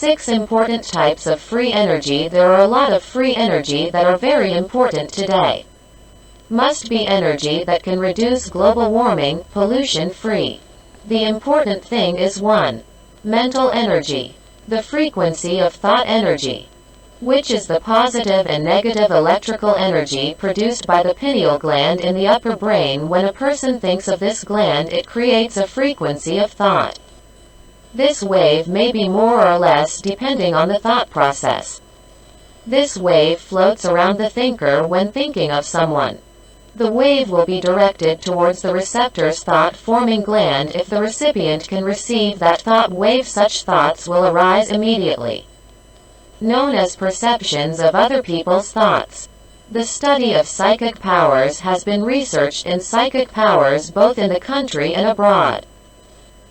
6 important types of free energy. There are a lot of free energy that are very important today. Must be energy that can reduce global warming, pollution-free. The important thing is 1. Mental energy. The frequency of thought energy, which is the positive and negative electrical energy produced by the pineal gland in the upper brain. When a person thinks of this gland, it creates a frequency of thought. This wave may be more or less depending on the thought process. This wave floats around the thinker when thinking of someone. The wave will be directed towards the receptor's thought-forming gland. If the recipient can receive that thought wave, such thoughts will arise immediately, known as perceptions of other people's thoughts. The study of psychic powers has been researched in psychic powers both in the country and abroad.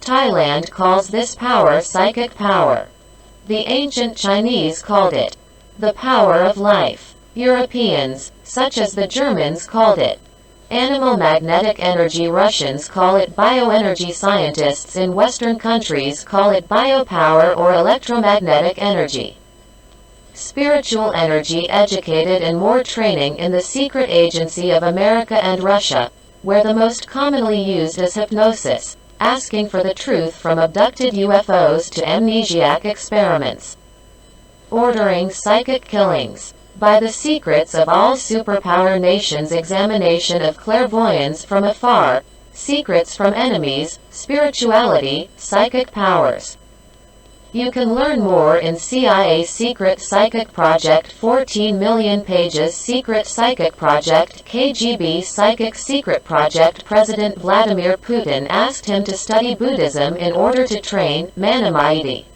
Thailand calls this power psychic power. The ancient Chinese called it the power of life. Europeans, such as the Germans, called it animal magnetic energy. Russians call it bioenergy. Scientists in Western countries call it biopower or electromagnetic energy. Spiritual energy. Educated and more training in the secret agency of America and Russia, where the most commonly used is hypnosis, asking for the truth from abducted UFOs to amnesiac experiments. Ordering psychic killings. By the secrets of all superpower nations. Examination of clairvoyance from afar, secrets from enemies, spirituality, psychic powers. You can learn more in CIA Secret Psychic Project. 14 million pages. Secret Psychic Project. KGB Psychic Secret Project. President Vladimir Putin asked him to study Buddhism in order to train Manamaiti.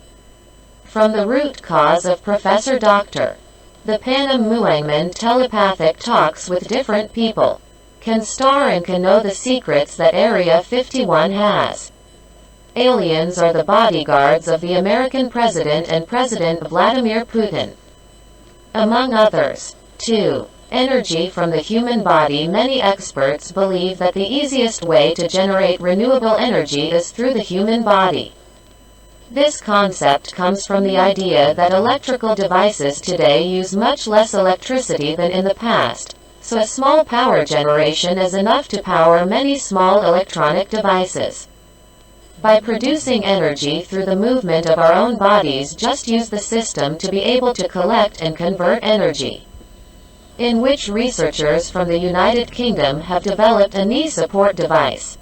From the root cause of Professor Dr. The Panam Muangman. Telepathic talks with different people. Can star and can know the secrets that Area 51 has. Aliens are the bodyguards of the American president and President Vladimir Putin, among others. 2. Energy from the human body. Many experts believe that the easiest way to generate renewable energy is through the human body. This concept comes from the idea that electrical devices today use much less electricity than in the past, so a small power generation is enough to power many small electronic devices. By producing energy through the movement of our own bodies, just use the system to be able to collect and convert energy, in which researchers from the United Kingdom have developed a knee support device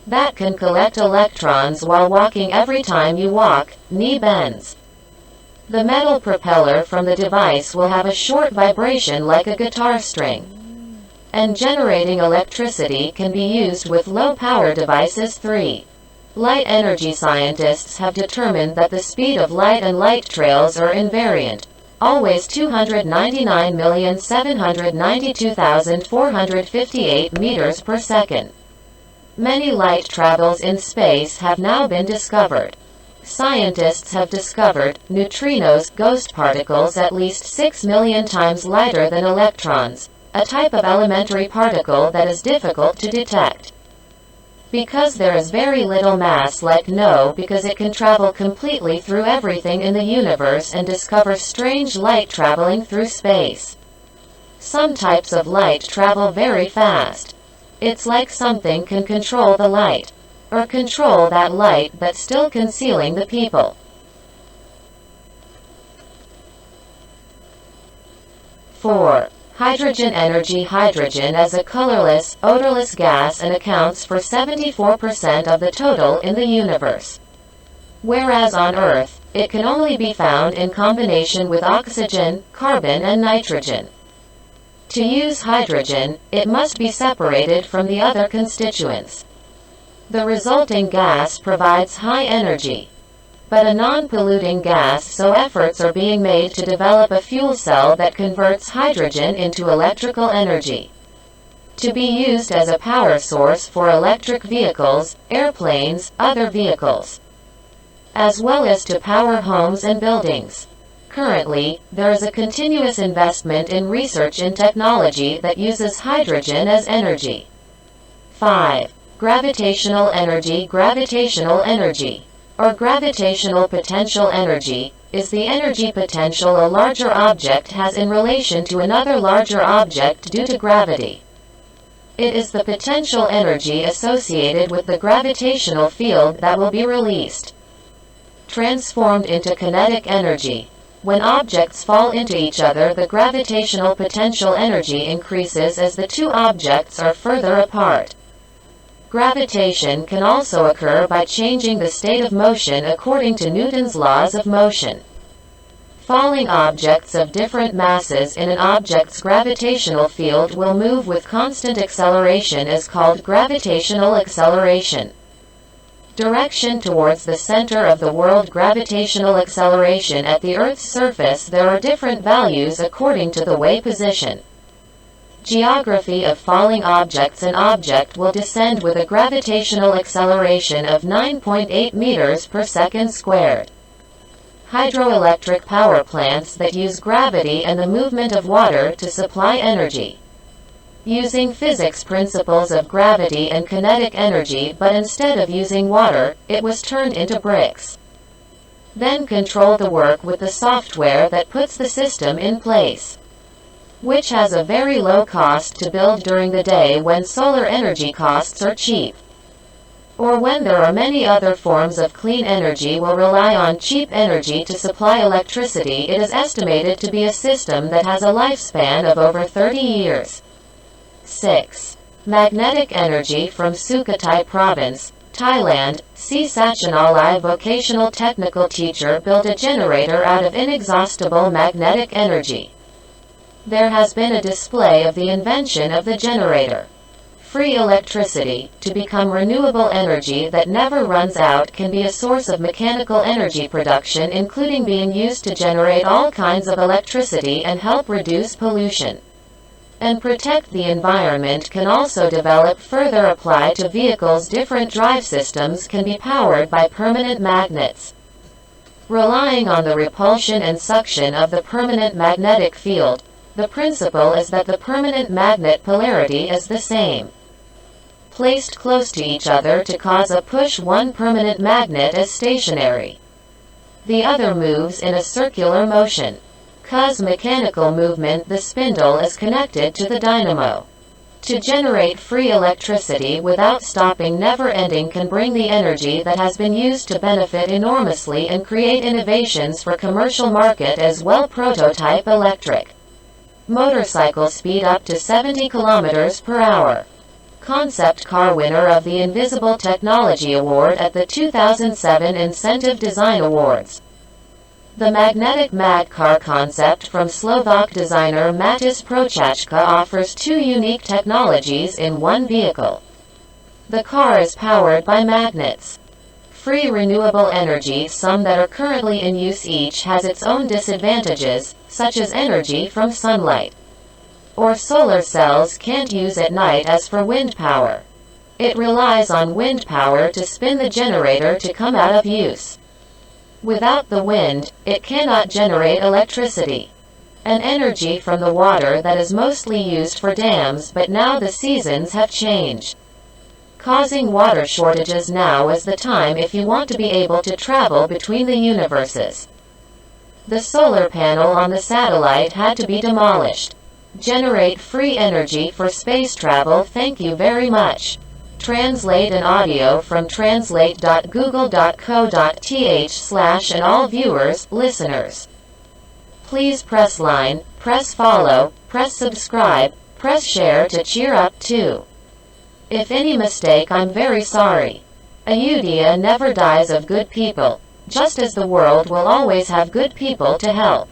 that can collect electrons while walking. Every time you walk, knee bends. The metal propeller from the device will have a short vibration like a guitar string, and generating electricity can be used with low-power devices. 3. Light energy. Scientists have determined that the speed of light and light trails are invariant, always 299,792,458 meters per second. Many light travels in space have now been discovered. Scientists have discovered neutrinos, ghost particles at least 6 million times lighter than electrons, a type of elementary particle that is difficult to detect. Because there is very little mass, because it can travel completely through everything in the universe and discover strange light traveling through space. Some types of light travel very fast. It's like something can control the light, or control that light but still concealing the people. 4. Hydrogen energy. Hydrogen is a colorless, odorless gas and accounts for 74% of the total in the universe. Whereas on Earth, it can only be found in combination with oxygen, carbon and nitrogen. To use hydrogen, it must be separated from the other constituents. The resulting gas provides high energy, but a non-polluting gas, so efforts are being made to develop a fuel cell that converts hydrogen into electrical energy, to be used as a power source for electric vehicles, airplanes, other vehicles, as well as to power homes and buildings. Currently, there is a continuous investment in research in technology that uses hydrogen as energy. 5. Gravitational energy. Gravitational energy, or gravitational potential energy, is the energy potential a larger object has in relation to another larger object due to gravity. It is the potential energy associated with the gravitational field that will be released, transformed into kinetic energy. When objects fall into each other, the gravitational potential energy increases as the two objects are further apart. Gravitation can also occur by changing the state of motion according to Newton's laws of motion. Falling objects of different masses in an object's gravitational field will move with constant acceleration is called gravitational acceleration. Direction towards the center of the world. Gravitational acceleration at the Earth's surface. There are different values according to the way position. Geography of falling objects. An object will descend with a gravitational acceleration of 9.8 meters per second squared. Hydroelectric power plants that use gravity and the movement of water to supply energy. Using physics principles of gravity and kinetic energy, but instead of using water, it was turned into bricks. Then control the work with the software that puts the system in place, which has a very low cost to build during the day when solar energy costs are cheap, or when there are many other forms of clean energy will rely on cheap energy to supply electricity. It is estimated to be a system that has a lifespan of over 30 years. 6. Magnetic energy from Sukhothai Province, Thailand. C. Sachinalai, vocational technical teacher, built a generator out of inexhaustible magnetic energy. There has been a display of the invention of the generator. Free electricity, to become renewable energy that never runs out, can be a source of mechanical energy production, including being used to generate all kinds of electricity and help reduce pollution and protect the environment. Can also develop further apply to vehicles. Different drive systems can be powered by permanent magnets, relying on the repulsion and suction of the permanent magnetic field. The principle is that the permanent magnet polarity is the same, placed close to each other to cause a push. One permanent magnet is stationary, the other moves in a circular motion. Cause mechanical movement, the spindle is connected to the dynamo to generate free electricity without stopping. Never ending can bring the energy that has been used to benefit enormously and create innovations for commercial market as well. Prototype electric motorcycle, speed up to 70 kilometers per hour. Concept car, winner of the Invisible Technology Award at the 2007 Incentive Design Awards. The magnetic mag car concept from Slovak designer Matis Prochachka offers two unique technologies in one vehicle. The car is powered by magnets. Free renewable energy, some that are currently in use. Each has its own disadvantages, such as energy from sunlight or solar cells can't use at night. As for wind power, it relies on wind power to spin the generator to come out of use. Without the wind, it cannot generate electricity and energy from the water that is mostly used for dams, but now the seasons have changed, causing water shortages. Now is the time if you want to be able to travel between the universes. The solar panel on the satellite had to be demolished. Generate free energy for space travel. Thank you very much. Translate an audio from translate.google.co.th/ and all viewers, listeners, please press line, press follow, press subscribe, press share to cheer up too. If any mistake, I'm very sorry. Ayodhya never dies of good people, just as the world will always have good people to help.